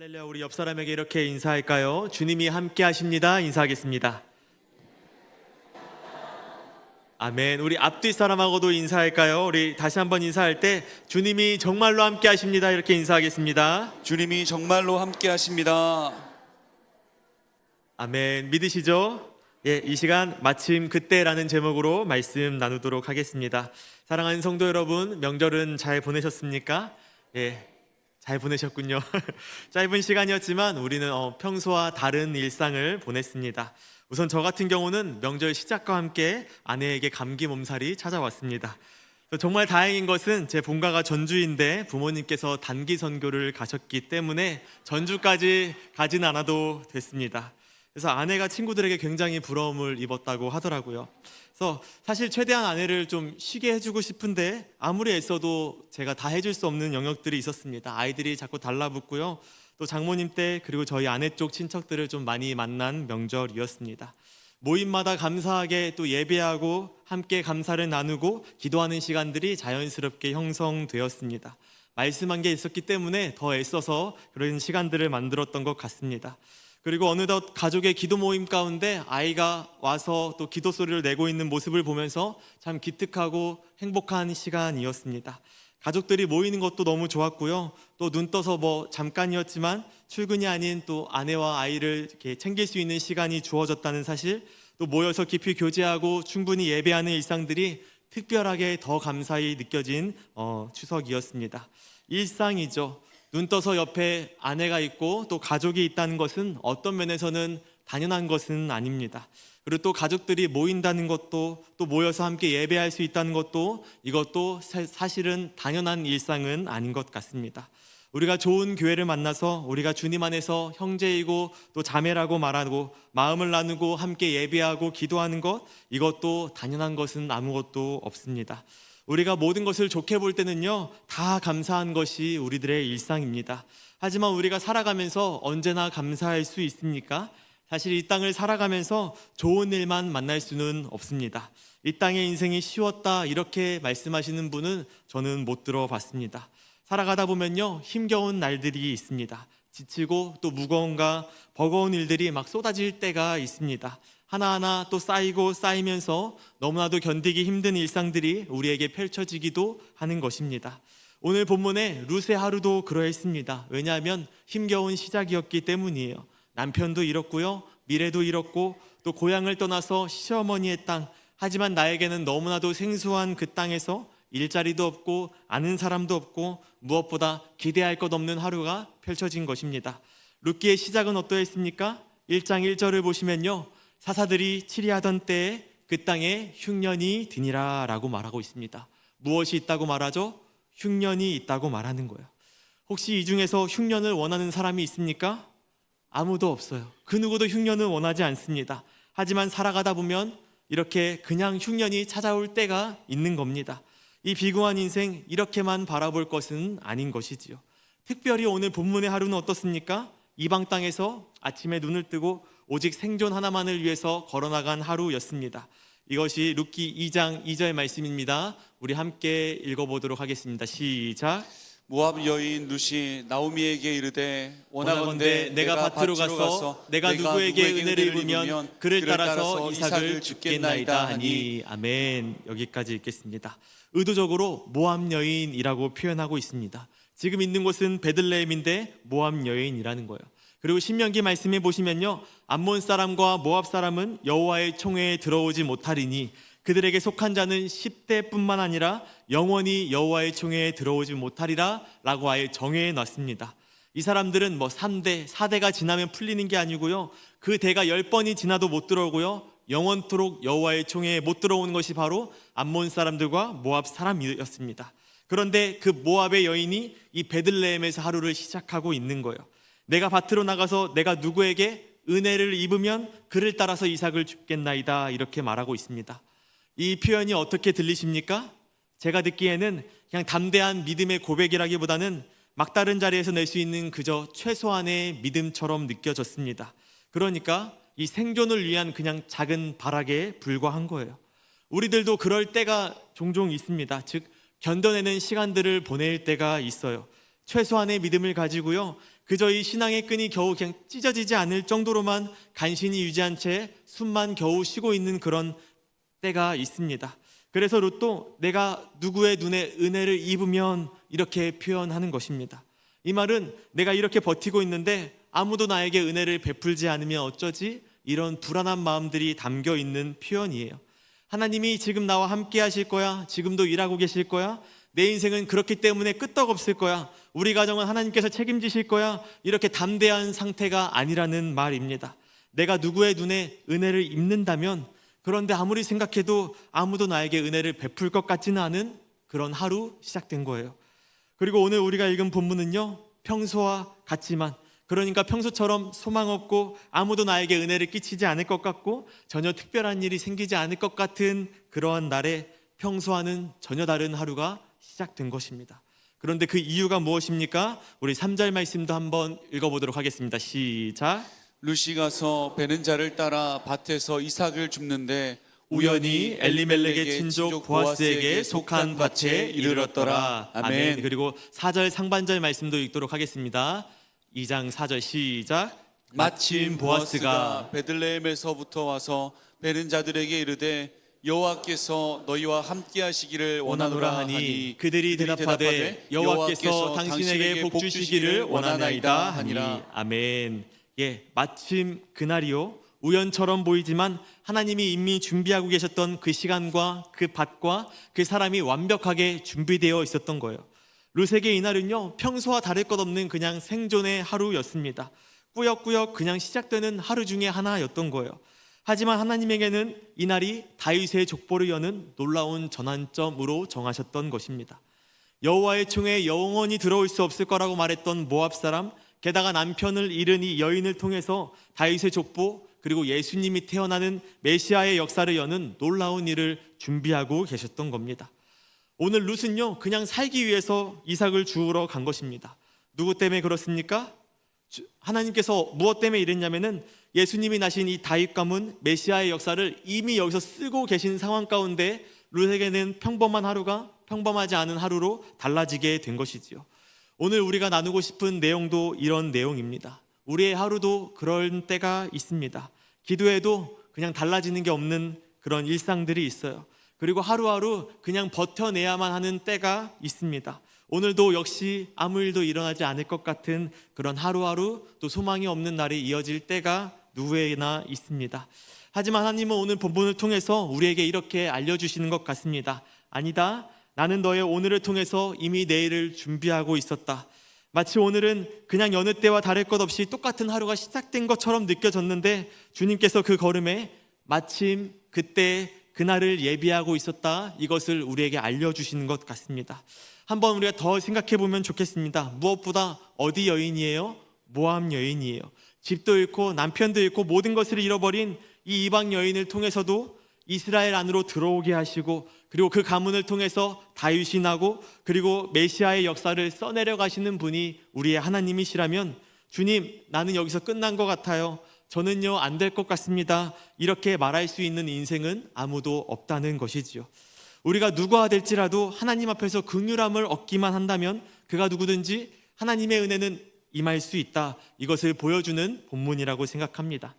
할렐루야. 우리 옆 사람에게 이렇게 인사할까요? 주님이 함께 하십니다. 인사하겠습니다. 아멘. 우리 앞뒤 사람하고도 인사할까요? 우리 다시 한번 인사할 때 주님이 정말로 함께 하십니다. 이렇게 인사하겠습니다. 주님이 정말로 함께 하십니다. 아멘. 믿으시죠? 예, 이 시간 마침 그때라는 제목으로 말씀 나누도록 하겠습니다. 사랑하는 성도 여러분, 명절은 잘 보내셨습니까? 예, 잘 보내셨군요. 짧은 시간이었지만 우리는 평소와 다른 일상을 보냈습니다. 우선 저 같은 경우는 명절 시작과 함께 아내에게 감기 몸살이 찾아왔습니다. 정말 다행인 것은 제 본가가 전주인데 부모님께서 단기 선교를 가셨기 때문에 전주까지 가진 않아도 됐습니다. 그래서 아내가 친구들에게 굉장히 부러움을 입었다고 하더라고요. 그래서 사실 최대한 아내를 좀 쉬게 해주고 싶은데 아무리 애써도 제가 다 해줄 수 없는 영역들이 있었습니다. 아이들이 자꾸 달라붙고요. 또 장모님 댁 그리고 저희 아내 쪽 친척들을 좀 많이 만난 명절이었습니다. 모임마다 감사하게 또 예배하고 함께 감사를 나누고 기도하는 시간들이 자연스럽게 형성되었습니다. 말씀한 게 있었기 때문에 더 애써서 그런 시간들을 만들었던 것 같습니다. 그리고 어느덧 가족의 기도 모임 가운데 아이가 와서 또 기도 소리를 내고 있는 모습을 보면서 참 기특하고 행복한 시간이었습니다. 가족들이 모이는 것도 너무 좋았고요. 또 눈 떠서 잠깐이었지만 출근이 아닌 또 아내와 아이를 이렇게 챙길 수 있는 시간이 주어졌다는 사실, 또 모여서 깊이 교제하고 충분히 예배하는 일상들이 특별하게 더 감사히 느껴진 추석이었습니다. 일상이죠. 눈 떠서 옆에 아내가 있고 또 가족이 있다는 것은 어떤 면에서는 당연한 것은 아닙니다. 그리고 또 가족들이 모인다는 것도 또 모여서 함께 예배할 수 있다는 것도 이것도 사실은 당연한 일상은 아닌 것 같습니다. 우리가 좋은 교회를 만나서 우리가 주님 안에서 형제이고 또 자매라고 말하고 마음을 나누고 함께 예배하고 기도하는 것, 이것도 당연한 것은 아무것도 없습니다. 우리가 모든 것을 좋게 볼 때는요, 다 감사한 것이 우리들의 일상입니다. 하지만 우리가 살아가면서 언제나 감사할 수 있습니까? 사실 이 땅을 살아가면서 좋은 일만 만날 수는 없습니다. 이 땅의 인생이 쉬웠다 이렇게 말씀하시는 분은 저는 못 들어봤습니다. 살아가다 보면요, 힘겨운 날들이 있습니다. 지치고 또 무거움과 버거운 일들이 막 쏟아질 때가 있습니다. 하나하나 또 쌓이고 쌓이면서 너무나도 견디기 힘든 일상들이 우리에게 펼쳐지기도 하는 것입니다. 오늘 본문에 룻의 하루도 그러했습니다. 왜냐하면 힘겨운 시작이었기 때문이에요. 남편도 잃었고요, 미래도 잃었고 또 고향을 떠나서 시어머니의 땅, 하지만 나에게는 너무나도 생소한 그 땅에서 일자리도 없고 아는 사람도 없고 무엇보다 기대할 것 없는 하루가 펼쳐진 것입니다. 룻기의 시작은 어떠했습니까? 1장 1절을 보시면요, 사사들이 치리하던 때에 그 땅에 흉년이 드니라 라고 말하고 있습니다. 무엇이 있다고 말하죠? 흉년이 있다고 말하는 거예요. 혹시 이 중에서 흉년을 원하는 사람이 있습니까? 아무도 없어요. 그 누구도 흉년을 원하지 않습니다. 하지만 살아가다 보면 이렇게 그냥 흉년이 찾아올 때가 있는 겁니다. 이 비구한 인생 이렇게만 바라볼 것은 아닌 것이지요. 특별히 오늘 본문의 하루는 어떻습니까? 이방 땅에서 아침에 눈을 뜨고 오직 생존 하나만을 위해서 걸어나간 하루였습니다. 이것이 룻기 2장 2절 말씀입니다. 우리 함께 읽어보도록 하겠습니다. 시작. 모압 여인 룻이 나오미에게 이르되 원하건대 내가 밭으로 가서 내가 누구에게 은혜를 입으면 그를 따라서 이삭을 줍겠나이다 하니. 아멘. 여기까지 읽겠습니다. 의도적으로 모압 여인이라고 표현하고 있습니다. 지금 있는 곳은 베들레헴인데 모압 여인이라는 거예요. 그리고 신명기 말씀에 보시면요, 암몬 사람과 모압 사람은 여호와의 총회에 들어오지 못하리니 그들에게 속한 자는 10대뿐만 아니라 영원히 여호와의 총회에 들어오지 못하리라 라고 아예 정해해 놨습니다. 이 사람들은 3대, 4대가 지나면 풀리는 게 아니고요, 그 대가 10번이 지나도 못 들어오고요, 영원토록 여호와의 총회에 못 들어오는 것이 바로 암몬 사람들과 모압 사람이었습니다. 그런데 그 모압의 여인이 이 베들레헴에서 하루를 시작하고 있는 거예요. 내가 밭으로 나가서 내가 누구에게 은혜를 입으면 그를 따라서 이삭을 줍겠나이다 이렇게 말하고 있습니다. 이 표현이 어떻게 들리십니까? 제가 듣기에는 그냥 담대한 믿음의 고백이라기보다는 막다른 자리에서 낼 수 있는 그저 최소한의 믿음처럼 느껴졌습니다. 그러니까 이 생존을 위한 그냥 작은 발악에 불과한 거예요. 우리들도 그럴 때가 종종 있습니다. 즉 견뎌내는 시간들을 보낼 때가 있어요. 최소한의 믿음을 가지고요, 그저 이 신앙의 끈이 겨우 그냥 찢어지지 않을 정도로만 간신히 유지한 채 숨만 겨우 쉬고 있는 그런 때가 있습니다. 그래서 롯도 내가 누구의 눈에 은혜를 입으면 이렇게 표현하는 것입니다. 이 말은 내가 이렇게 버티고 있는데 아무도 나에게 은혜를 베풀지 않으면 어쩌지? 이런 불안한 마음들이 담겨 있는 표현이에요. 하나님이 지금 나와 함께 하실 거야. 지금도 일하고 계실 거야. 내 인생은 그렇기 때문에 끄떡없을 거야. 우리 가정은 하나님께서 책임지실 거야. 이렇게 담대한 상태가 아니라는 말입니다. 내가 누구의 눈에 은혜를 입는다면, 그런데 아무리 생각해도 아무도 나에게 은혜를 베풀 것 같지는 않은 그런 하루 시작된 거예요. 그리고 오늘 우리가 읽은 본문은요, 평소와 같지만, 그러니까 평소처럼 소망 없고 아무도 나에게 은혜를 끼치지 않을 것 같고 전혀 특별한 일이 생기지 않을 것 같은 그러한 날에 평소와는 전혀 다른 하루가 시작된 것입니다. 그런데 그 이유가 무엇입니까? 우리 3절 말씀도 한번 읽어보도록 하겠습니다. 시작. 룻이 가서 베는 자를 따라 밭에서 이삭을 줍는데 우연히 엘리멜렉의 친족 보아스에게 속한 밭에 이르렀더라. 아멘. 그리고 4절 상반절 말씀도 읽도록 하겠습니다. 2장 4절 시작. 마침 보아스가 베들레헴에서부터 와서 베는 자들에게 이르되 여호와께서 너희와 함께 하시기를 원하노라 하니 그들이 대답하되 여호와께서 당신에게 복 주시기를 원하나이다 하니라. 아멘. 예, 마침 그날이요, 우연처럼 보이지만 하나님이 이미 준비하고 계셨던 그 시간과 그 밭과 그 사람이 완벽하게 준비되어 있었던 거예요. 룻에게 이날은요, 평소와 다를 것 없는 그냥 생존의 하루였습니다. 꾸역꾸역 그냥 시작되는 하루 중에 하나였던 거예요. 하지만 하나님에게는 이날이 다윗의 족보를 여는 놀라운 전환점으로 정하셨던 것입니다. 여호와의 총에 영원히 들어올 수 없을 거라고 말했던 모압 사람, 게다가 남편을 잃은 이 여인을 통해서 다윗의 족보, 그리고 예수님이 태어나는 메시아의 역사를 여는 놀라운 일을 준비하고 계셨던 겁니다. 오늘 룻은요, 그냥 살기 위해서 이삭을 주우러 간 것입니다. 누구 때문에 그렇습니까? 하나님께서 무엇 때문에 이랬냐면은 예수님이 나신 이 다윗 가문 메시아의 역사를 이미 여기서 쓰고 계신 상황 가운데 룻에게는 평범한 하루가 평범하지 않은 하루로 달라지게 된 것이지요. 오늘 우리가 나누고 싶은 내용도 이런 내용입니다. 우리의 하루도 그런 때가 있습니다. 기도해도 그냥 달라지는 게 없는 그런 일상들이 있어요. 그리고 하루하루 그냥 버텨내야만 하는 때가 있습니다. 오늘도 역시 아무 일도 일어나지 않을 것 같은 그런 하루하루, 또 소망이 없는 날이 이어질 때가 누구에나 있습니다. 하지만 하나님은 오늘 본문을 통해서 우리에게 이렇게 알려주시는 것 같습니다. 아니다, 나는 너의 오늘을 통해서 이미 내일을 준비하고 있었다. 마치 오늘은 그냥 여느 때와 다를 것 없이 똑같은 하루가 시작된 것처럼 느껴졌는데 주님께서 그 걸음에 마침 그때 그날을 예비하고 있었다, 이것을 우리에게 알려주시는 것 같습니다. 한번 우리가 더 생각해 보면 좋겠습니다. 무엇보다 어디 여인이에요? 모압 여인이에요. 집도 잃고 남편도 잃고 모든 것을 잃어버린 이 이방 여인을 통해서도 이스라엘 안으로 들어오게 하시고, 그리고 그 가문을 통해서 다윗이 나고, 그리고 메시아의 역사를 써내려 가시는 분이 우리의 하나님이시라면, 주님, 나는 여기서 끝난 것 같아요, 저는요 안 될 것 같습니다, 이렇게 말할 수 있는 인생은 아무도 없다는 것이지요. 우리가 누구가 될지라도 하나님 앞에서 긍휼함을 얻기만 한다면 그가 누구든지 하나님의 은혜는 임할 수 있다, 이것을 보여주는 본문이라고 생각합니다.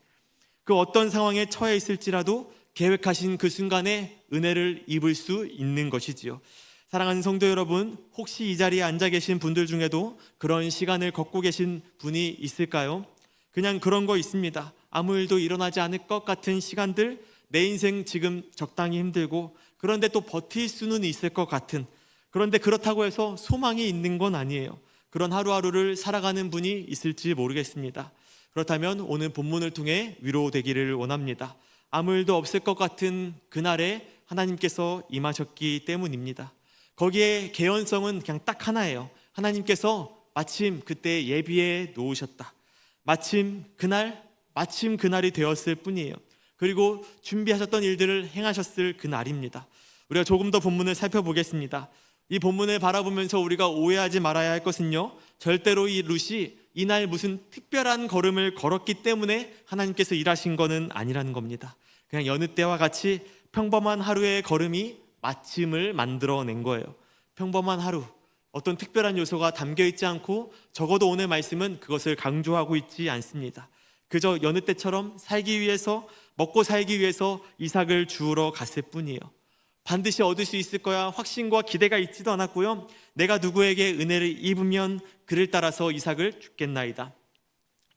그 어떤 상황에 처해 있을지라도 계획하신 그 순간에 은혜를 입을 수 있는 것이지요. 사랑하는 성도 여러분, 혹시 이 자리에 앉아 계신 분들 중에도 그런 시간을 겪고 계신 분이 있을까요? 그냥 그런 거 있습니다. 아무 일도 일어나지 않을 것 같은 시간들, 내 인생 지금 적당히 힘들고, 그런데 또 버틸 수는 있을 것 같은, 그런데 그렇다고 해서 소망이 있는 건 아니에요. 그런 하루하루를 살아가는 분이 있을지 모르겠습니다. 그렇다면 오늘 본문을 통해 위로되기를 원합니다. 아무 일도 없을 것 같은 그날에 하나님께서 임하셨기 때문입니다. 거기에 개연성은 그냥 딱 하나예요. 하나님께서 마침 그때 예비해 놓으셨다. 마침 그날이 되었을 뿐이에요. 그리고 준비하셨던 일들을 행하셨을 그날입니다. 우리가 조금 더 본문을 살펴보겠습니다. 이 본문을 바라보면서 우리가 오해하지 말아야 할 것은요, 절대로 이 룻이 이날 무슨 특별한 걸음을 걸었기 때문에 하나님께서 일하신 것은 아니라는 겁니다. 그냥 여느 때와 같이 평범한 하루의 걸음이 마침을 만들어낸 거예요. 평범한 하루, 어떤 특별한 요소가 담겨 있지 않고 적어도 오늘 말씀은 그것을 강조하고 있지 않습니다. 그저 여느 때처럼 살기 위해서, 먹고 살기 위해서 이삭을 주우러 갔을 뿐이에요. 반드시 얻을 수 있을 거야 확신과 기대가 있지도 않았고요. 내가 누구에게 은혜를 입으면 그를 따라서 이삭을 줍겠나이다.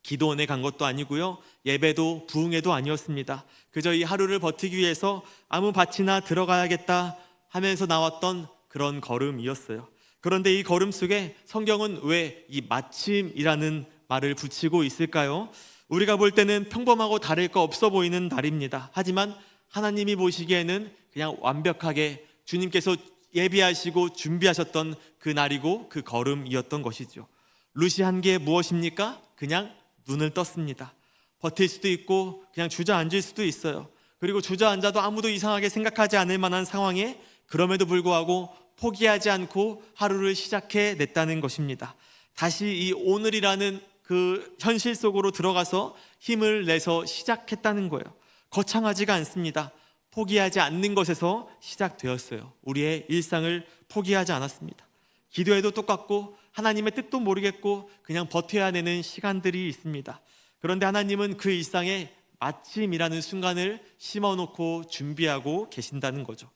기도원에 간 것도 아니고요. 예배도 부흥회도 아니었습니다. 그저 이 하루를 버티기 위해서 아무 밭이나 들어가야겠다 하면서 나왔던 그런 걸음이었어요. 그런데 이 걸음 속에 성경은 왜 이 마침이라는 말을 붙이고 있을까요? 우리가 볼 때는 평범하고 다를 거 없어 보이는 날입니다. 하지만 하나님이 보시기에는 그냥 완벽하게 주님께서 예비하시고 준비하셨던 그 날이고 그 걸음이었던 것이죠. 룻이 한 게 무엇입니까? 그냥 눈을 떴습니다. 버틸 수도 있고 그냥 주저앉을 수도 있어요. 그리고 주저앉아도 아무도 이상하게 생각하지 않을 만한 상황에 그럼에도 불구하고 포기하지 않고 하루를 시작해 냈다는 것입니다. 다시 이 오늘이라는 그 현실 속으로 들어가서 힘을 내서 시작했다는 거예요. 거창하지가 않습니다. 포기하지 않는 것에서 시작되었어요. 우리의 일상을 포기하지 않았습니다. 기도에도 똑같고 하나님의 뜻도 모르겠고 그냥 버텨야 되는 시간들이 있습니다. 그런데 하나님은 그 일상에 마침이라는 순간을 심어놓고 준비하고 계신다는 거죠.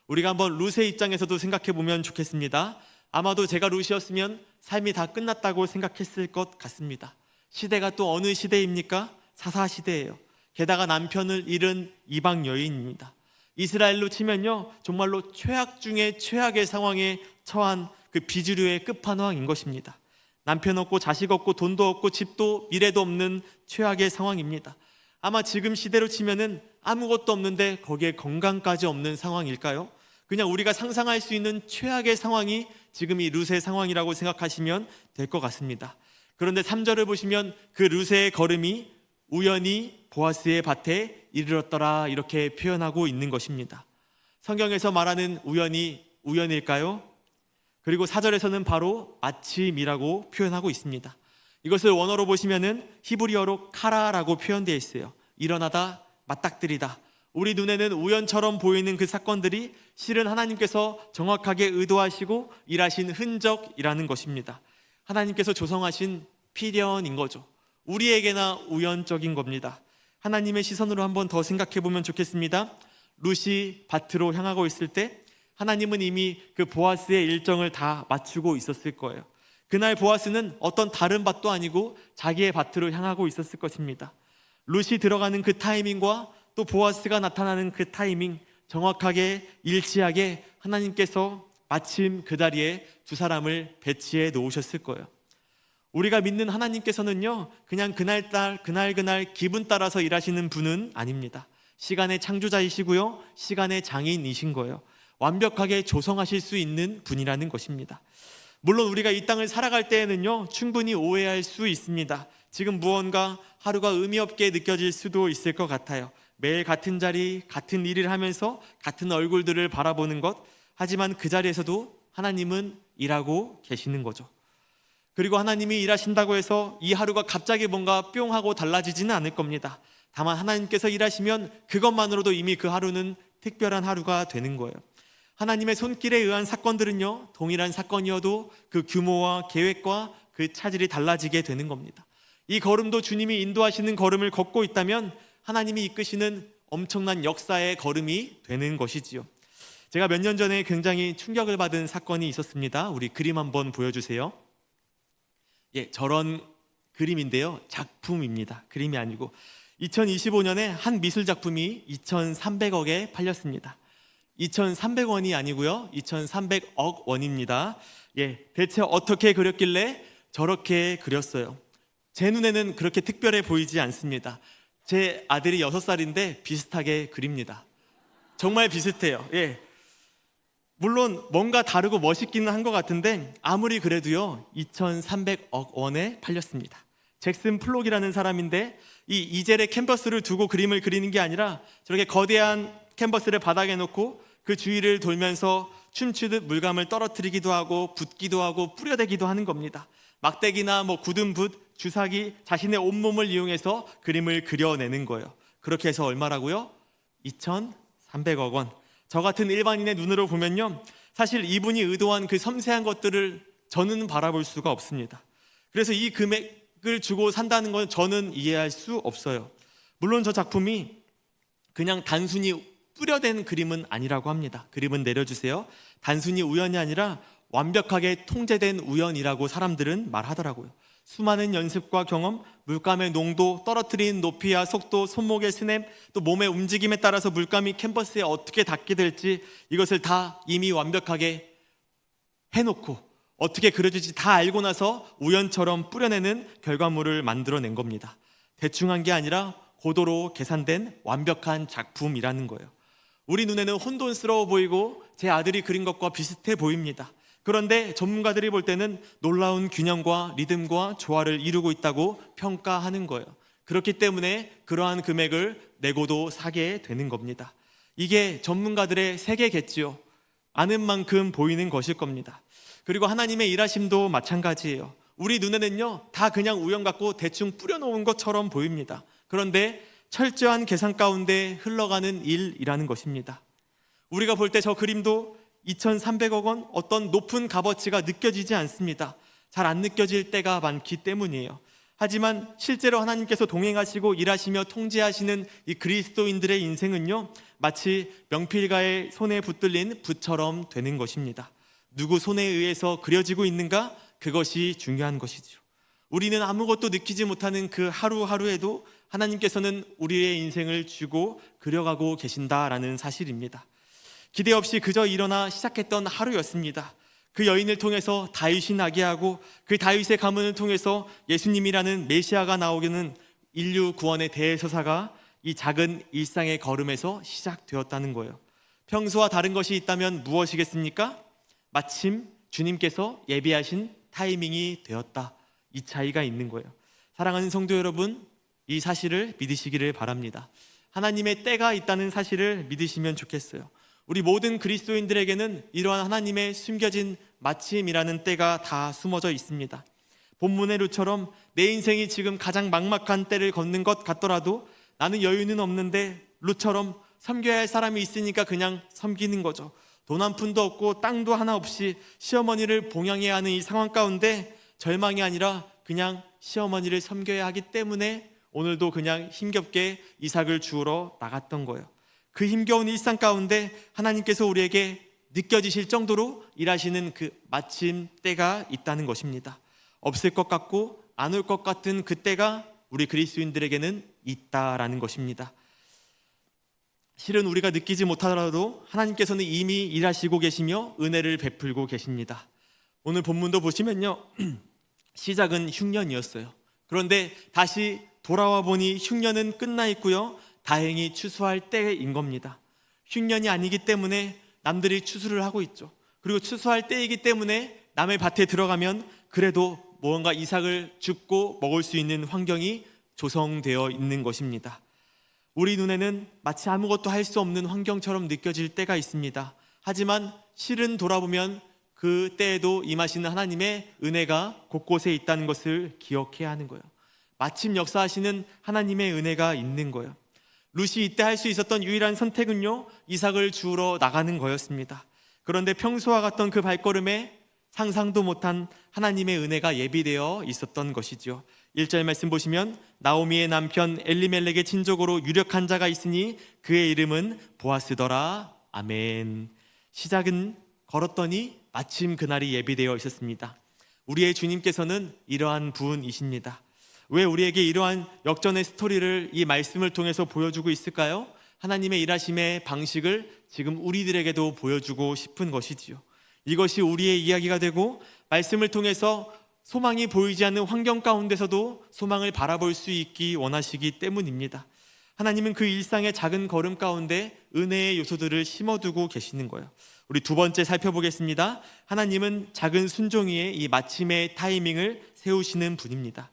우리가 한번 룻의 입장에서도 생각해 보면 좋겠습니다. 아마도 제가 룻이었으면 삶이 다 끝났다고 생각했을 것 같습니다. 시대가 또 어느 시대입니까? 사사시대예요. 게다가 남편을 잃은 이방 여인입니다. 이스라엘로 치면요, 정말로 최악 중에 최악의 상황에 처한 그 비주류의 끝판왕인 것입니다. 남편 없고 자식 없고 돈도 없고 집도 미래도 없는 최악의 상황입니다. 아마 지금 시대로 치면은 아무것도 없는데 거기에 건강까지 없는 상황일까요? 그냥 우리가 상상할 수 있는 최악의 상황이 지금 이 룻의 상황이라고 생각하시면 될 것 같습니다. 그런데 3절을 보시면 그 룻의 걸음이 우연히 보아스의 밭에 이르렀더라 이렇게 표현하고 있는 것입니다. 성경에서 말하는 우연이 우연일까요? 그리고 4절에서는 바로 마침이라고 표현하고 있습니다. 이것을 원어로 보시면은 히브리어로 카라라고 표현되어 있어요. 일어나다, 맞닥뜨리다. 우리 눈에는 우연처럼 보이는 그 사건들이 실은 하나님께서 정확하게 의도하시고 일하신 흔적이라는 것입니다. 하나님께서 조성하신 필연인 거죠. 우리에게나 우연적인 겁니다. 하나님의 시선으로 한번 더 생각해 보면 좋겠습니다. 룻이 밭으로 향하고 있을 때 하나님은 이미 그 보아스의 일정을 다 맞추고 있었을 거예요. 그날 보아스는 어떤 다른 밭도 아니고 자기의 밭으로 향하고 있었을 것입니다. 룻이 들어가는 그 타이밍과 또 보아스가 나타나는 그 타이밍 정확하게 일치하게 하나님께서 마침 그 자리에 두 사람을 배치해 놓으셨을 거예요. 우리가 믿는 하나님께서는요, 그냥 그날 기분 따라서 일하시는 분은 아닙니다. 시간의 창조자이시고요, 시간의 장인이신 거예요. 완벽하게 조성하실 수 있는 분이라는 것입니다. 물론 우리가 이 땅을 살아갈 때에는요, 충분히 오해할 수 있습니다. 지금 무언가 하루가 의미 없게 느껴질 수도 있을 것 같아요. 매일 같은 자리, 같은 일을 하면서 같은 얼굴들을 바라보는 것. 하지만 그 자리에서도 하나님은 일하고 계시는 거죠. 그리고 하나님이 일하신다고 해서 이 하루가 갑자기 뭔가 뿅 하고 달라지지는 않을 겁니다. 다만 하나님께서 일하시면 그것만으로도 이미 그 하루는 특별한 하루가 되는 거예요. 하나님의 손길에 의한 사건들은요, 동일한 사건이어도 그 규모와 계획과 그 차질이 달라지게 되는 겁니다. 이 걸음도 주님이 인도하시는 걸음을 걷고 있다면 하나님이 이끄시는 엄청난 역사의 걸음이 되는 것이지요. 제가 몇 년 전에 굉장히 충격을 받은 사건이 있었습니다. 우리 그림 한번 보여주세요. 예, 저런 그림인데요. 작품입니다. 그림이 아니고 2025년에 한 미술 작품이 2,300억에 팔렸습니다. 2,300원이 아니고요. 2,300억 원입니다. 예, 대체 어떻게 그렸길래 저렇게 그렸어요? 제 눈에는 그렇게 특별해 보이지 않습니다. 제 아들이 6살인데 비슷하게 그립니다. 정말 비슷해요. 예. 물론 뭔가 다르고 멋있기는 한 것 같은데 아무리 그래도요 2,300억 원에 팔렸습니다. 잭슨 플록이라는 사람인데 이 이젤의 캔버스를 두고 그림을 그리는 게 아니라 저렇게 거대한 캔버스를 바닥에 놓고 그 주위를 돌면서 춤추듯 물감을 떨어뜨리기도 하고 붓기도 하고 뿌려대기도 하는 겁니다. 막대기나 뭐 굳은 붓, 주사기, 자신의 온몸을 이용해서 그림을 그려내는 거예요. 그렇게 해서 얼마라고요? 2,300억 원. 저 같은 일반인의 눈으로 보면요, 사실 이분이 의도한 그 섬세한 것들을 저는 바라볼 수가 없습니다. 그래서 이 금액을 주고 산다는 건 저는 이해할 수 없어요. 물론 저 작품이 그냥 단순히 뿌려댄 그림은 아니라고 합니다. 그림은 내려주세요. 단순히 우연이 아니라 완벽하게 통제된 우연이라고 사람들은 말하더라고요. 수많은 연습과 경험, 물감의 농도, 떨어뜨린 높이와 속도, 손목의 스냅, 또 몸의 움직임에 따라서 물감이 캔버스에 어떻게 닿게 될지 이것을 다 이미 완벽하게 해놓고 어떻게 그려질지 다 알고 나서 우연처럼 뿌려내는 결과물을 만들어낸 겁니다. 대충 한 게 아니라 고도로 계산된 완벽한 작품이라는 거예요. 우리 눈에는 혼돈스러워 보이고 제 아들이 그린 것과 비슷해 보입니다. 그런데 전문가들이 볼 때는 놀라운 균형과 리듬과 조화를 이루고 있다고 평가하는 거예요. 그렇기 때문에 그러한 금액을 내고도 사게 되는 겁니다. 이게 전문가들의 세계겠지요. 아는 만큼 보이는 것일 겁니다. 그리고 하나님의 일하심도 마찬가지예요. 우리 눈에는요, 다 그냥 우연 같고 대충 뿌려놓은 것처럼 보입니다. 그런데 철저한 계산 가운데 흘러가는 일이라는 것입니다. 우리가 볼 때 저 그림도 2,300억 원, 어떤 높은 값어치가 느껴지지 않습니다. 잘 안 느껴질 때가 많기 때문이에요. 하지만 실제로 하나님께서 동행하시고 일하시며 통제하시는 이 그리스도인들의 인생은요, 마치 명필가의 손에 붙들린 붓처럼 되는 것입니다. 누구 손에 의해서 그려지고 있는가? 그것이 중요한 것이죠. 우리는 아무것도 느끼지 못하는 그 하루하루에도 하나님께서는 우리의 인생을 주고 그려가고 계신다라는 사실입니다. 기대 없이 그저 일어나 시작했던 하루였습니다. 그 여인을 통해서 다윗이 나게 하고 그 다윗의 가문을 통해서 예수님이라는 메시아가 나오기는 인류 구원의 대서사가 이 작은 일상의 걸음에서 시작되었다는 거예요. 평소와 다른 것이 있다면 무엇이겠습니까? 마침 주님께서 예비하신 타이밍이 되었다. 이 차이가 있는 거예요. 사랑하는 성도 여러분, 이 사실을 믿으시기를 바랍니다. 하나님의 때가 있다는 사실을 믿으시면 좋겠어요. 우리 모든 그리스도인들에게는 이러한 하나님의 숨겨진 마침이라는 때가 다 숨어져 있습니다. 본문의 룻처럼 내 인생이 지금 가장 막막한 때를 걷는 것 같더라도 나는 여유는 없는데 룻처럼 섬겨야 할 사람이 있으니까 그냥 섬기는 거죠. 돈 한 푼도 없고 땅도 하나 없이 시어머니를 봉양해야 하는 이 상황 가운데 절망이 아니라 그냥 시어머니를 섬겨야 하기 때문에 오늘도 그냥 힘겹게 이삭을 주우러 나갔던 거예요. 그 힘겨운 일상 가운데 하나님께서 우리에게 느껴지실 정도로 일하시는 그 마침 때가 있다는 것입니다. 없을 것 같고 안 올 것 같은 그 때가 우리 그리스도인들에게는 있다라는 것입니다. 실은 우리가 느끼지 못하더라도 하나님께서는 이미 일하시고 계시며 은혜를 베풀고 계십니다. 오늘 본문도 보시면요, 시작은 흉년이었어요. 그런데 다시 돌아와 보니 흉년은 끝나 있고요, 다행히 추수할 때인 겁니다. 흉년이 아니기 때문에 남들이 추수를 하고 있죠. 그리고 추수할 때이기 때문에 남의 밭에 들어가면 그래도 무언가 이삭을 줍고 먹을 수 있는 환경이 조성되어 있는 것입니다. 우리 눈에는 마치 아무것도 할 수 없는 환경처럼 느껴질 때가 있습니다. 하지만 실은 돌아보면 그 때에도 임하시는 하나님의 은혜가 곳곳에 있다는 것을 기억해야 하는 거예요. 마침 역사하시는 하나님의 은혜가 있는 거예요. 룻이 이때 할 수 있었던 유일한 선택은요, 이삭을 주우러 나가는 거였습니다. 그런데 평소와 같던 그 발걸음에 상상도 못한 하나님의 은혜가 예비되어 있었던 것이죠. 1절 말씀 보시면 나오미의 남편 엘리멜렉의 친족으로 유력한 자가 있으니 그의 이름은 보아스더라. 아멘. 시작은 걸었더니 마침 그날이 예비되어 있었습니다. 우리의 주님께서는 이러한 분이십니다. 왜 우리에게 이러한 역전의 스토리를 이 말씀을 통해서 보여주고 있을까요? 하나님의 일하심의 방식을 지금 우리들에게도 보여주고 싶은 것이지요. 이것이 우리의 이야기가 되고 말씀을 통해서 소망이 보이지 않는 환경 가운데서도 소망을 바라볼 수 있기 원하시기 때문입니다. 하나님은 그 일상의 작은 걸음 가운데 은혜의 요소들을 심어두고 계시는 거예요. 우리 두 번째 살펴보겠습니다. 하나님은 작은 순종이의 이 마침의 타이밍을 세우시는 분입니다.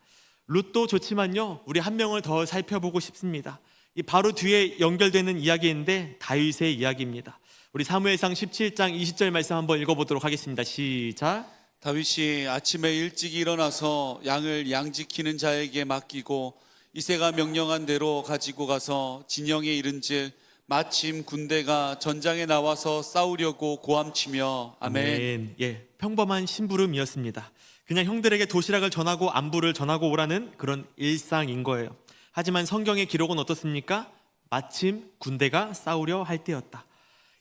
룻도 좋지만요, 우리 한 명을 더 살펴보고 싶습니다. 이 바로 뒤에 연결되는 이야기인데 다윗의 이야기입니다. 우리 사무엘상 17장 20절 말씀 한번 읽어보도록 하겠습니다. 시작. 다윗이 아침에 일찍 일어나서 양을 양지키는 자에게 맡기고 이새가 명령한 대로 가지고 가서 진영에 이른즉 마침 군대가 전장에 나와서 싸우려고 고함치며 아멘. 예, 평범한 심부름이었습니다. 그냥 형들에게 도시락을 전하고 안부를 전하고 오라는 그런 일상인 거예요. 하지만 성경의 기록은 어떻습니까? 마침 군대가 싸우려 할 때였다.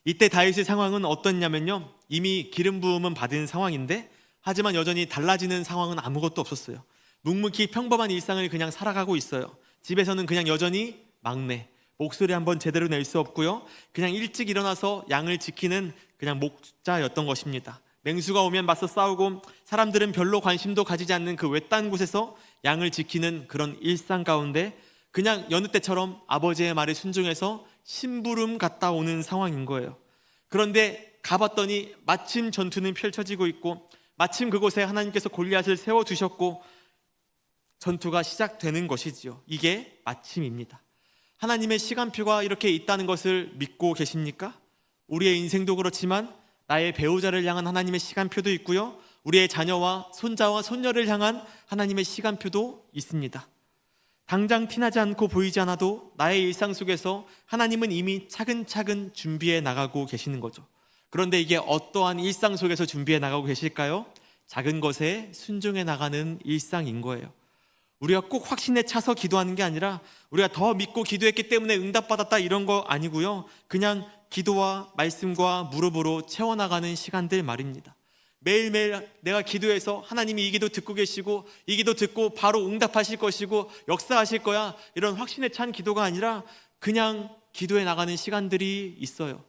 이때 다윗의 상황은 어떻냐면요, 이미 기름 부음은 받은 상황인데 하지만 여전히 달라지는 상황은 아무것도 없었어요. 묵묵히 평범한 일상을 그냥 살아가고 있어요. 집에서는 그냥 여전히 막내, 목소리 한번 제대로 낼 수 없고요, 그냥 일찍 일어나서 양을 지키는 그냥 목자였던 것입니다. 맹수가 오면 맞서 싸우고 사람들은 별로 관심도 가지지 않는 그 외딴 곳에서 양을 지키는 그런 일상 가운데 그냥 여느 때처럼 아버지의 말에 순종해서 심부름 갔다 오는 상황인 거예요. 그런데 가봤더니 마침 전투는 펼쳐지고 있고 마침 그곳에 하나님께서 골리앗을 세워두셨고 전투가 시작되는 것이지요. 이게 마침입니다. 하나님의 시간표가 이렇게 있다는 것을 믿고 계십니까? 우리의 인생도 그렇지만 나의 배우자를 향한 하나님의 시간표도 있고요, 우리의 자녀와 손자와 손녀를 향한 하나님의 시간표도 있습니다. 당장 티나지 않고 보이지 않아도 나의 일상 속에서 하나님은 이미 차근차근 준비해 나가고 계시는 거죠. 그런데 이게 어떠한 일상 속에서 준비해 나가고 계실까요? 작은 것에 순종해 나가는 일상인 거예요. 우리가 꼭 확신에 차서 기도하는 게 아니라 우리가 더 믿고 기도했기 때문에 응답받았다 이런 거 아니고요, 그냥 기도와 말씀과 무릎으로 채워나가는 시간들 말입니다. 매일매일 내가 기도해서 하나님이 이 기도 듣고 계시고 이 기도 듣고 바로 응답하실 것이고 역사하실 거야, 이런 확신에 찬 기도가 아니라 그냥 기도해 나가는 시간들이 있어요.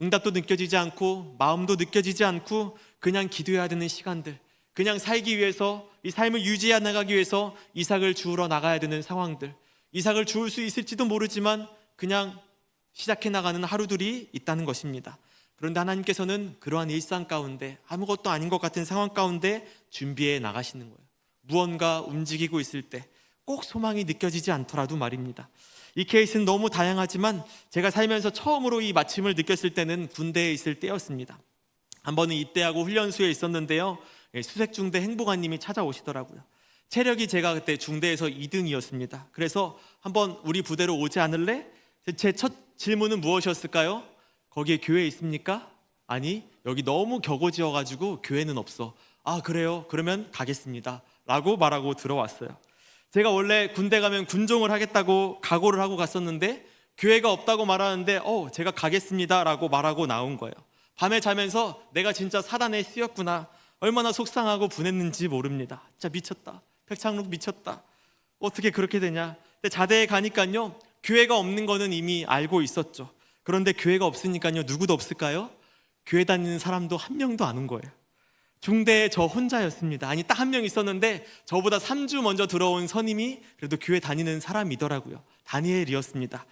응답도 느껴지지 않고 마음도 느껴지지 않고 그냥 기도해야 되는 시간들, 그냥 살기 위해서 이 삶을 유지해 나가기 위해서 이삭을 주우러 나가야 되는 상황들, 이삭을 주울 수 있을지도 모르지만 그냥 시작해 나가는 하루들이 있다는 것입니다. 그런데 하나님께서는 그러한 일상 가운데 아무것도 아닌 것 같은 상황 가운데 준비해 나가시는 거예요. 무언가 움직이고 있을 때 꼭 소망이 느껴지지 않더라도 말입니다. 이 케이스는 너무 다양하지만 제가 살면서 처음으로 이 마침을 느꼈을 때는 군대에 있을 때였습니다. 한 번은 입대하고 훈련소에 있었는데요, 수색중대 행보관님이 찾아오시더라고요. 체력이 제가 그때 중대에서 2등이었습니다. 그래서 한번 우리 부대로 오지 않을래? 제 첫 질문은 무엇이었을까요? 거기에 교회 있습니까? 아니, 여기 너무 격오지어가지고 교회는 없어. 아, 그래요? 그러면 가겠습니다 라고 말하고 들어왔어요. 제가 원래 군대 가면 군종을 하겠다고 각오를 하고 갔었는데 교회가 없다고 말하는데 제가 가겠습니다 라고 말하고 나온 거예요. 밤에 자면서 내가 진짜 사단에 쓰였구나, 얼마나 속상하고 분했는지 모릅니다. 진짜 미쳤다, 백창록 미쳤다, 어떻게 그렇게 되냐. 근데 자대에 가니까요, 교회가 없는 거는 이미 알고 있었죠. 그런데 교회가 없으니까요, 누구도 없을까요? 교회 다니는 사람도 한 명도 안 온 거예요. 중대에 저 혼자였습니다. 아니, 딱 한 명 있었는데 저보다 3주 먼저 들어온 선임이 그래도 교회 다니는 사람이더라고요. 다니엘이었습니다.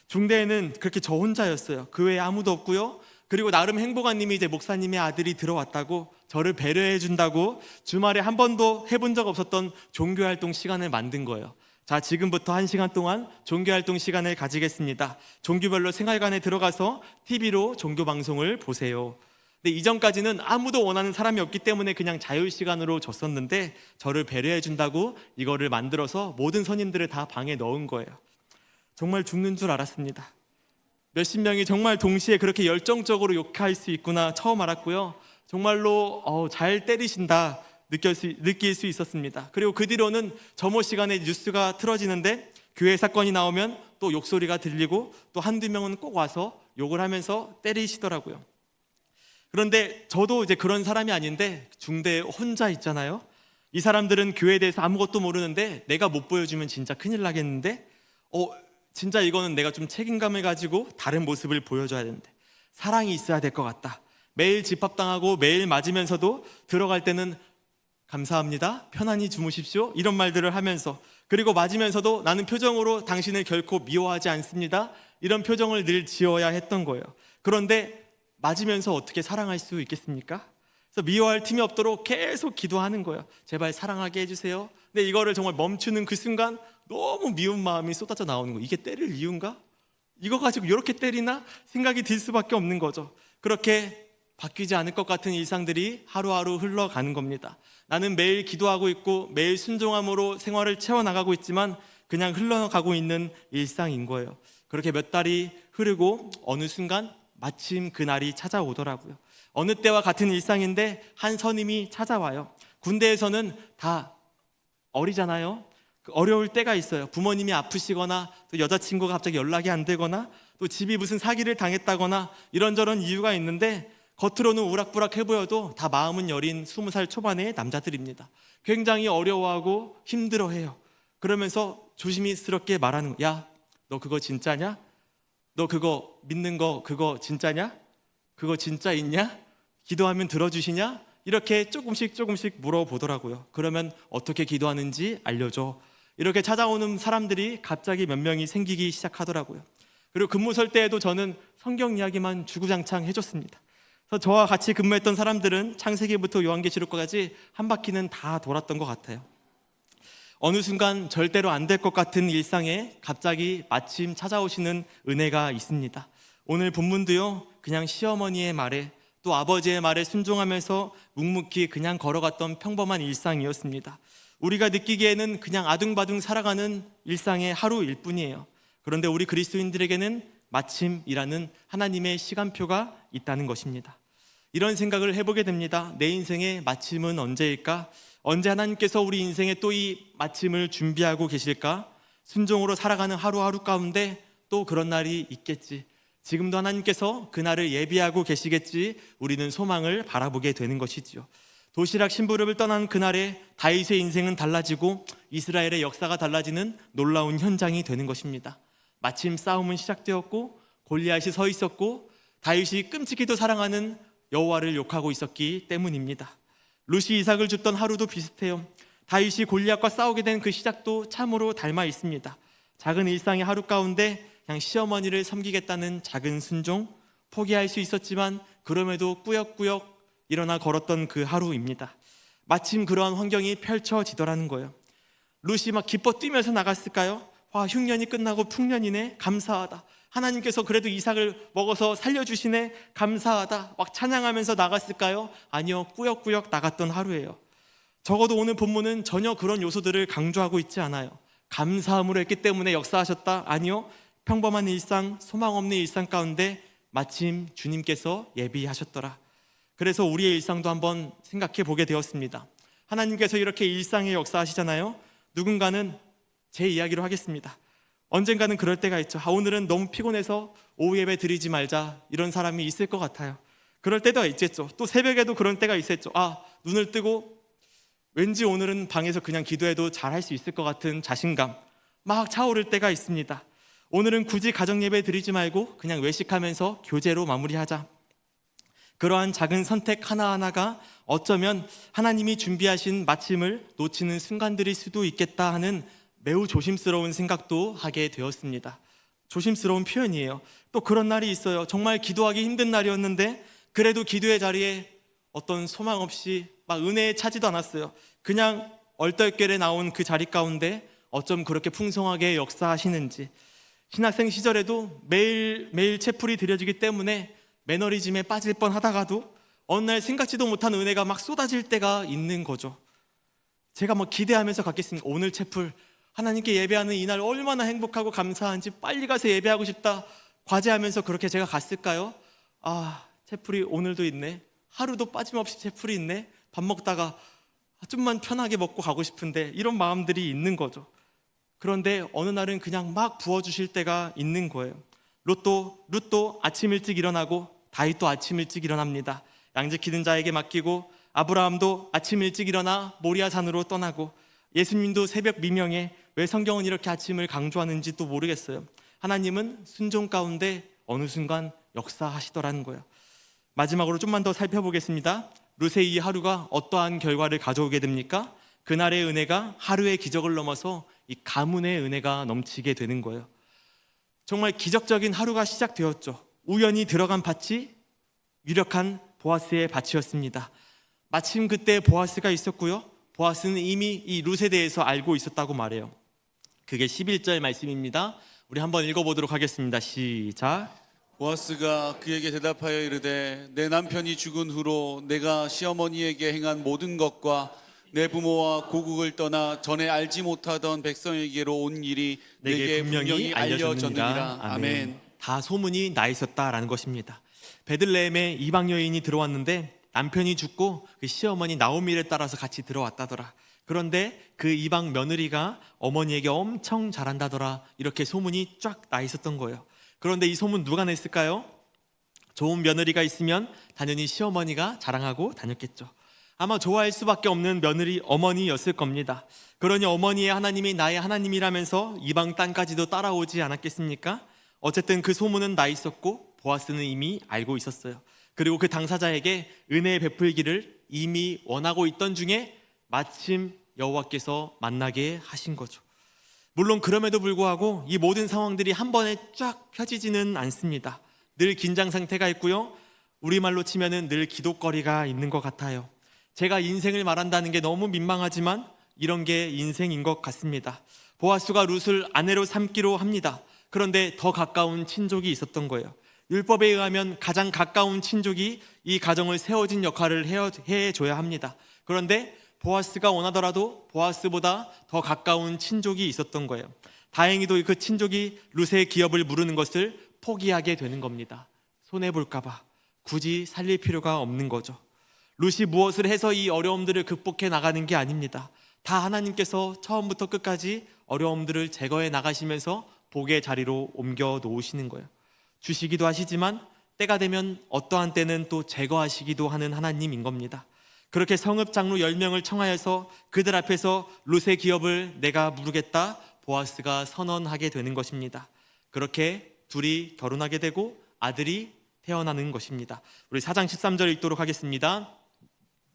중대에는 그렇게 저 혼자였어요. 그 외에 아무도 없고요. 그리고 나름 행보관님이 이제 목사님의 아들이 들어왔다고 저를 배려해 준다고 주말에 한 번도 해본 적 없었던 종교활동 시간을 만든 거예요. 자, 지금부터 1시간 동안 종교활동 시간을 가지겠습니다. 종교별로 생활관에 들어가서 TV로 종교방송을 보세요. 근데 이전까지는 아무도 원하는 사람이 없기 때문에 그냥 자유시간으로 줬었는데 저를 배려해 준다고 이거를 만들어서 모든 선임들을 다 방에 넣은 거예요. 정말 죽는 줄 알았습니다. 몇십 명이 정말 동시에 그렇게 열정적으로 욕할 수 있구나 처음 알았고요. 정말로 잘 때리신다 느낄 수 있었습니다. 그리고 그 뒤로는 점호 시간에 뉴스가 틀어지는데 교회 사건이 나오면 또 욕소리가 들리고 또 한두 명은 꼭 와서 욕을 하면서 때리시더라고요. 그런데 저도 이제 그런 사람이 아닌데 중대에 혼자 있잖아요. 이 사람들은 교회에 대해서 아무것도 모르는데 내가 못 보여주면 진짜 큰일 나겠는데 진짜 이거는 내가 좀 책임감을 가지고 다른 모습을 보여줘야 되는데 사랑이 있어야 될 것 같다. 매일 집합당하고 매일 맞으면서도 들어갈 때는 감사합니다, 편안히 주무십시오 이런 말들을 하면서, 그리고 맞으면서도 나는 표정으로 당신을 결코 미워하지 않습니다 이런 표정을 늘 지어야 했던 거예요. 그런데 맞으면서 어떻게 사랑할 수 있겠습니까? 그래서 미워할 틈이 없도록 계속 기도하는 거예요. 제발 사랑하게 해주세요. 근데 이거를 정말 멈추는 그 순간 너무 미운 마음이 쏟아져 나오는 거예요. 이게 때릴 이유인가? 이거 가지고 이렇게 때리나? 생각이 들 수밖에 없는 거죠. 그렇게 바뀌지 않을 것 같은 일상들이 하루하루 흘러가는 겁니다. 나는 매일 기도하고 있고 매일 순종함으로 생활을 채워나가고 있지만 그냥 흘러가고 있는 일상인 거예요. 그렇게 몇 달이 흐르고 어느 순간 마침 그날이 찾아오더라고요. 어느 때와 같은 일상인데 한 선임이 찾아와요. 군대에서는 다 어리잖아요. 어려울 때가 있어요. 부모님이 아프시거나 또 여자친구가 갑자기 연락이 안 되거나 또 집이 무슨 사기를 당했다거나 이런저런 이유가 있는데 겉으로는 우락부락해 보여도 다 마음은 여린 20살 초반의 남자들입니다. 굉장히 어려워하고 힘들어해요. 그러면서 조심스럽게 말하는 거야. 야, 너 그거 진짜냐? 너 그거 믿는 거 그거 진짜냐? 그거 진짜 있냐? 기도하면 들어주시냐? 이렇게 조금씩 물어보더라고요. 그러면 어떻게 기도하는지 알려줘. 이렇게 찾아오는 사람들이 갑자기 몇 명이 생기기 시작하더라고요. 그리고 근무 설 때에도 저는 성경 이야기만 주구장창 해줬습니다. 그래서 저와 같이 근무했던 사람들은 창세기부터 요한계시록까지 한 바퀴는 다 돌았던 것 같아요. 어느 순간 절대로 안 될 것 같은 일상에 갑자기 마침 찾아오시는 은혜가 있습니다. 오늘 본문도요, 그냥 시어머니의 말에 또 아버지의 말에 순종하면서 묵묵히 그냥 걸어갔던 평범한 일상이었습니다. 우리가 느끼기에는 그냥 아둥바둥 살아가는 일상의 하루일 뿐이에요. 그런데 우리 그리스도인들에게는 마침이라는 하나님의 시간표가 있다는 것입니다. 이런 생각을 해보게 됩니다. 내 인생의 마침은 언제일까? 언제 하나님께서 우리 인생에 또 이 마침을 준비하고 계실까? 순종으로 살아가는 하루하루 가운데 또 그런 날이 있겠지. 지금도 하나님께서 그날을 예비하고 계시겠지. 우리는 소망을 바라보게 되는 것이지요. 도시락 심부름을 떠난 그날에 다윗의 인생은 달라지고 이스라엘의 역사가 달라지는 놀라운 현장이 되는 것입니다. 마침 싸움은 시작되었고 골리앗이 서 있었고 다윗이 끔찍히도 사랑하는 여호와를 욕하고 있었기 때문입니다. 룻이 이삭을 줍던 하루도 비슷해요. 다윗이 골리앗과 싸우게 된 그 시작도 참으로 닮아 있습니다. 작은 일상의 하루 가운데 그냥 시어머니를 섬기겠다는 작은 순종, 포기할 수 있었지만 그럼에도 꾸역꾸역 일어나 걸었던 그 하루입니다. 마침 그러한 환경이 펼쳐지더라는 거예요. 룻이 막 기뻐 뛰면서 나갔을까요? 와, 흉년이 끝나고 풍년이네, 감사하다. 하나님께서 그래도 이삭을 먹어서 살려주시네, 감사하다. 막 찬양하면서 나갔을까요? 아니요, 꾸역꾸역 나갔던 하루예요. 적어도 오늘 본문은 전혀 그런 요소들을 강조하고 있지 않아요. 감사함으로 했기 때문에 역사하셨다? 아니요, 평범한 일상, 소망 없는 일상 가운데 마침 주님께서 예비하셨더라. 그래서 우리의 일상도 한번 생각해 보게 되었습니다. 하나님께서 이렇게 일상에 역사하시잖아요. 누군가는 제 이야기로 하겠습니다. 언젠가는 그럴 때가 있죠. 오늘은 너무 피곤해서 오후 예배 드리지 말자, 이런 사람이 있을 것 같아요. 그럴 때도 있겠죠. 또 새벽에도 그런 때가 있었죠. 눈을 뜨고 왠지 오늘은 방에서 그냥 기도해도 잘할 수 있을 것 같은 자신감 막 차오를 때가 있습니다. 오늘은 굳이 가정 예배 드리지 말고 그냥 외식하면서 교제로 마무리하자. 그러한 작은 선택 하나하나가 어쩌면 하나님이 준비하신 마침을 놓치는 순간들일 수도 있겠다 하는 매우 조심스러운 생각도 하게 되었습니다. 조심스러운 표현이에요. 또 그런 날이 있어요. 정말 기도하기 힘든 날이었는데 그래도 기도의 자리에 어떤 소망 없이 막 은혜에 차지도 않았어요. 그냥 얼떨결에 나온 그 자리 가운데 어쩜 그렇게 풍성하게 역사하시는지. 신학생 시절에도 매일 채플이 드려지기 때문에 매너리즘에 빠질 뻔하다가도 어느 날 생각지도 못한 은혜가 막 쏟아질 때가 있는 거죠. 제가 뭐 기대하면서 갔겠습니까? 오늘 채플 하나님께 예배하는 이날 얼마나 행복하고 감사한지 빨리 가서 예배하고 싶다 과제하면서 그렇게 제가 갔을까요? 채플이 오늘도 있네. 하루도 빠짐없이 채플이 있네. 밥 먹다가 좀만 편하게 먹고 가고 싶은데 이런 마음들이 있는 거죠. 그런데 어느 날은 그냥 막 부어주실 때가 있는 거예요. 룻도 아침 일찍 일어나고 다윗도 아침 일찍 일어납니다. 양지키는 자에게 맡기고 아브라함도 아침 일찍 일어나 모리아 산으로 떠나고 예수님도 새벽 미명에 왜 성경은 이렇게 아침을 강조하는지 또 모르겠어요. 하나님은 순종 가운데 어느 순간 역사하시더라는 거예요. 마지막으로 좀만 더 살펴보겠습니다. 룻의 이 하루가 어떠한 결과를 가져오게 됩니까? 그날의 은혜가 하루의 기적을 넘어서 이 가문의 은혜가 넘치게 되는 거예요. 정말 기적적인 하루가 시작되었죠. 우연히 들어간 밭이 유력한 보아스의 밭이었습니다. 마침 그때 보아스가 있었고요. 보아스는 이미 이 룻에 대해서 알고 있었다고 말해요. 그게 11절 말씀입니다. 우리 한번 읽어보도록 하겠습니다. 시작. 보아스가 그에게 대답하여 이르되 내 남편이 죽은 후로 내가 시어머니에게 행한 모든 것과 내 부모와 고국을 떠나 전에 알지 못하던 백성에게로 온 일이 내게 분명히 알려졌느니라. 아멘. 다 소문이 나 있었다라는 것입니다. 베들레헴에 이방 여인이 들어왔는데 남편이 죽고 그 시어머니 나오미를 따라서 같이 들어왔다더라. 그런데 그 이방 며느리가 어머니에게 엄청 잘한다더라. 이렇게 소문이 쫙 나 있었던 거예요. 그런데 이 소문 누가 냈을까요? 좋은 며느리가 있으면 당연히 시어머니가 자랑하고 다녔겠죠. 아마 좋아할 수밖에 없는 며느리 어머니였을 겁니다. 그러니 어머니의 하나님이 나의 하나님이라면서 이방 땅까지도 따라오지 않았겠습니까? 어쨌든 그 소문은 나 있었고 보아스는 이미 알고 있었어요. 그리고 그 당사자에게 은혜 베풀기를 이미 원하고 있던 중에 마침 여호와께서 만나게 하신 거죠. 물론 그럼에도 불구하고 이 모든 상황들이 한 번에 쫙 펴지지는 않습니다. 늘 긴장 상태가 있고요. 우리말로 치면은 늘 기도거리가 있는 것 같아요. 제가 인생을 말한다는 게 너무 민망하지만 이런 게 인생인 것 같습니다. 보아스가 룻을 아내로 삼기로 합니다. 그런데 더 가까운 친족이 있었던 거예요. 율법에 의하면 가장 가까운 친족이 이 가정을 세워진 역할을 해줘야 합니다. 그런데 보아스가 원하더라도 보아스보다 더 가까운 친족이 있었던 거예요. 다행히도 그 친족이 룻의 기업을 무르는 것을 포기하게 되는 겁니다. 손해볼까봐 굳이 살릴 필요가 없는 거죠. 룻이 무엇을 해서 이 어려움들을 극복해 나가는 게 아닙니다. 다 하나님께서 처음부터 끝까지 어려움들을 제거해 나가시면서 복의 자리로 옮겨 놓으시는 거예요. 주시기도 하시지만 때가 되면 어떠한 때는 또 제거하시기도 하는 하나님인 겁니다. 그렇게 성읍 장로 10명을 청하여서 그들 앞에서 룻의 기업을 내가 무르겠다 보아스가 선언하게 되는 것입니다. 그렇게 둘이 결혼하게 되고 아들이 태어나는 것입니다. 우리 4장 13절 읽도록 하겠습니다.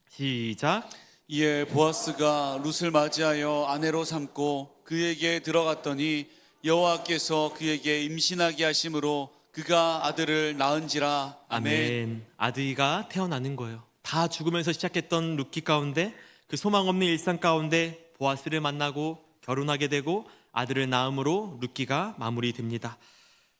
시작. 이에 보아스가 룻을 맞이하여 아내로 삼고 그에게 들어갔더니 여호와께서 그에게 임신하게 하심으로 그가 아들을 낳은지라. 아멘. 아들이가 태어나는 거예요. 다 죽으면서 시작했던 룻기 가운데 그 소망 없는 일상 가운데 보아스를 만나고 결혼하게 되고 아들을 낳음으로 룻기가 마무리됩니다.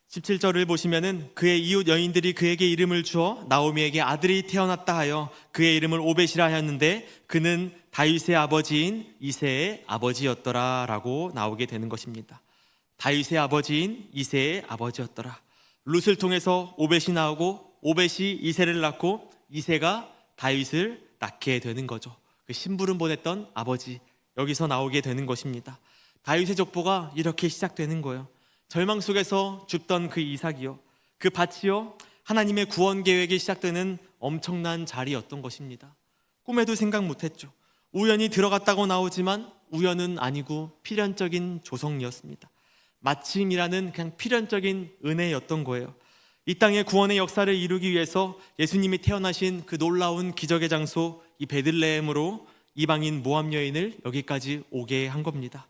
17절을 보시면은 그의 이웃 여인들이 그에게 이름을 주어 나오미에게 아들이 태어났다 하여 그의 이름을 오벳이라 하였는데 그는 다윗의 아버지인 이새의 아버지였더라 라고 나오게 되는 것입니다. 다윗의 아버지인 이새의 아버지였더라. 룻을 통해서 오벳이 나오고 오벳이 이새를 낳고 이새가 다윗을 낳게 되는 거죠. 그 심부름 보냈던 아버지, 여기서 나오게 되는 것입니다. 다윗의 족보가 이렇게 시작되는 거예요. 절망 속에서 죽던 그 이삭이요, 그 밭이요, 하나님의 구원 계획이 시작되는 엄청난 자리였던 것입니다. 꿈에도 생각 못했죠. 우연히 들어갔다고 나오지만 우연은 아니고 필연적인 조성이었습니다. 마침이라는 그냥 필연적인 은혜였던 거예요. 이 땅의 구원의 역사를 이루기 위해서 예수님이 태어나신 그 놀라운 기적의 장소 이 베들레헴으로 이방인 모함 여인을 여기까지 오게 한 겁니다.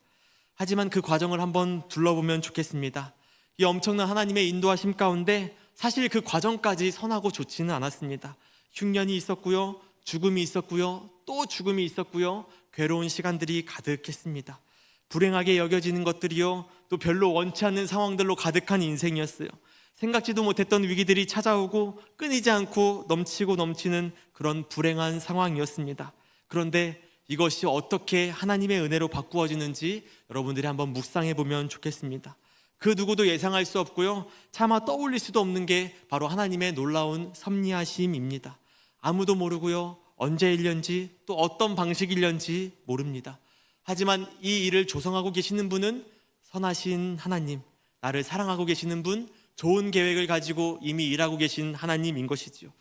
하지만 그 과정을 한번 둘러보면 좋겠습니다. 이 엄청난 하나님의 인도하심 가운데 사실 그 과정까지 선하고 좋지는 않았습니다. 흉년이 있었고요, 죽음이 있었고요, 또 죽음이 있었고요, 괴로운 시간들이 가득했습니다. 불행하게 여겨지는 것들이요, 또 별로 원치 않는 상황들로 가득한 인생이었어요. 생각지도 못했던 위기들이 찾아오고 끊이지 않고 넘치고 넘치는 그런 불행한 상황이었습니다. 그런데 이것이 어떻게 하나님의 은혜로 바꾸어지는지 여러분들이 한번 묵상해 보면 좋겠습니다. 그 누구도 예상할 수 없고요, 차마 떠올릴 수도 없는 게 바로 하나님의 놀라운 섭리하심입니다. 아무도 모르고요, 언제 일련지 또 어떤 방식일련지 모릅니다. 하지만 이 일을 조성하고 계시는 분은 선하신 하나님, 나를 사랑하고 계시는 분, 좋은 계획을 가지고 이미 일하고 계신 하나님인 것이지요.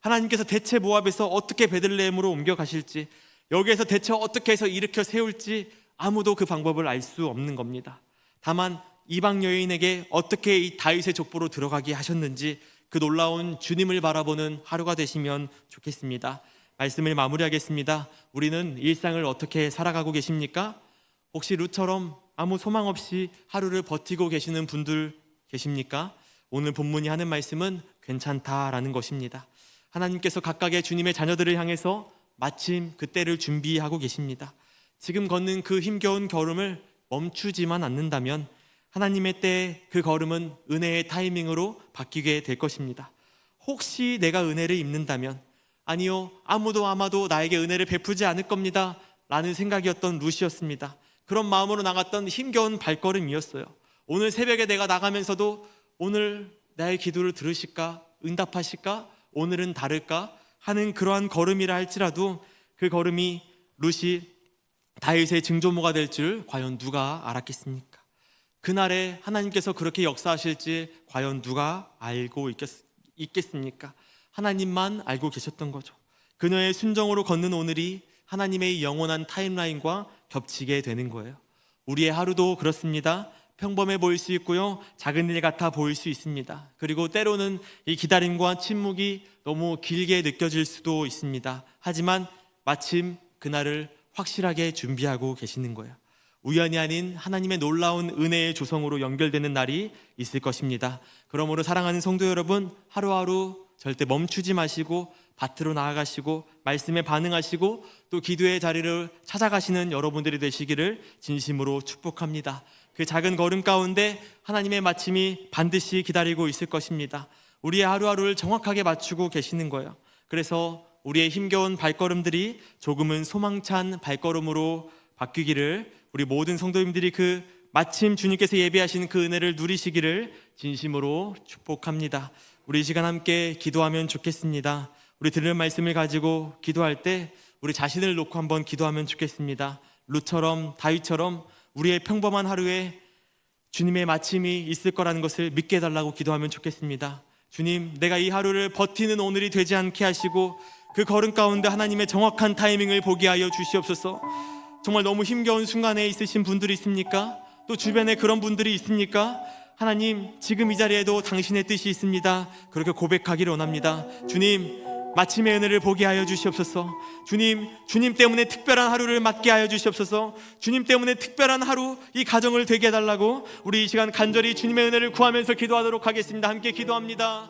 하나님께서 대체 모압에서 어떻게 베들레헴으로 옮겨가실지, 여기에서 대체 어떻게 해서 일으켜 세울지 아무도 그 방법을 알 수 없는 겁니다. 다만 이방 여인에게 어떻게 이 다윗의 족보로 들어가게 하셨는지 그 놀라운 주님을 바라보는 하루가 되시면 좋겠습니다. 말씀을 마무리하겠습니다. 우리는 일상을 어떻게 살아가고 계십니까? 혹시 룻처럼 아무 소망 없이 하루를 버티고 계시는 분들 계십니까? 오늘 본문이 하는 말씀은 괜찮다라는 것입니다. 하나님께서 각각의 주님의 자녀들을 향해서 마침 그 때를 준비하고 계십니다. 지금 걷는 그 힘겨운 걸음을 멈추지만 않는다면 하나님의 때 그 걸음은 은혜의 타이밍으로 바뀌게 될 것입니다. 혹시 내가 은혜를 입는다면, 아니요, 아마도 나에게 은혜를 베푸지 않을 겁니다 라는 생각이었던 루시였습니다. 그런 마음으로 나갔던 힘겨운 발걸음이었어요. 오늘 새벽에 내가 나가면서도 오늘 나의 기도를 들으실까? 응답하실까? 오늘은 다를까? 하는 그러한 걸음이라 할지라도 그 걸음이 루시 다윗의 증조모가 될 줄 과연 누가 알았겠습니까? 그날에 하나님께서 그렇게 역사하실지 과연 누가 알고 있겠습니까? 하나님만 알고 계셨던 거죠. 그녀의 순종으로 걷는 오늘이 하나님의 영원한 타임라인과 겹치게 되는 거예요. 우리의 하루도 그렇습니다. 평범해 보일 수 있고요, 작은 일 같아 보일 수 있습니다. 그리고 때로는 이 기다림과 침묵이 너무 길게 느껴질 수도 있습니다. 하지만 마침 그날을 확실하게 준비하고 계시는 거예요. 우연이 아닌 하나님의 놀라운 은혜의 조성으로 연결되는 날이 있을 것입니다. 그러므로 사랑하는 성도 여러분, 하루하루 절대 멈추지 마시고 밭으로 나아가시고 말씀에 반응하시고 또 기도의 자리를 찾아가시는 여러분들이 되시기를 진심으로 축복합니다. 그 작은 걸음 가운데 하나님의 마침이 반드시 기다리고 있을 것입니다. 우리의 하루하루를 정확하게 맞추고 계시는 거예요. 그래서 우리의 힘겨운 발걸음들이 조금은 소망찬 발걸음으로 바뀌기를, 우리 모든 성도님들이 그 마침 주님께서 예비하신 그 은혜를 누리시기를 진심으로 축복합니다. 우리 이 시간 함께 기도하면 좋겠습니다. 우리 들은 말씀을 가지고 기도할 때 우리 자신을 놓고 한번 기도하면 좋겠습니다. 룻처럼, 다윗처럼 우리의 평범한 하루에 주님의 마침이 있을 거라는 것을 믿게 해달라고 기도하면 좋겠습니다. 주님, 내가 이 하루를 버티는 오늘이 되지 않게 하시고 그 걸음 가운데 하나님의 정확한 타이밍을 보게 하여 주시옵소서. 정말 너무 힘겨운 순간에 있으신 분들이 있습니까? 또 주변에 그런 분들이 있습니까? 하나님, 지금 이 자리에도 당신의 뜻이 있습니다. 그렇게 고백하기를 원합니다. 주님, 마침의 은혜를 보게 하여 주시옵소서. 주님 때문에 특별한 하루를 맞게 하여 주시옵소서. 주님 때문에 특별한 하루, 이 가정을 되게 해달라고 우리 이 시간 간절히 주님의 은혜를 구하면서 기도하도록 하겠습니다. 함께 기도합니다.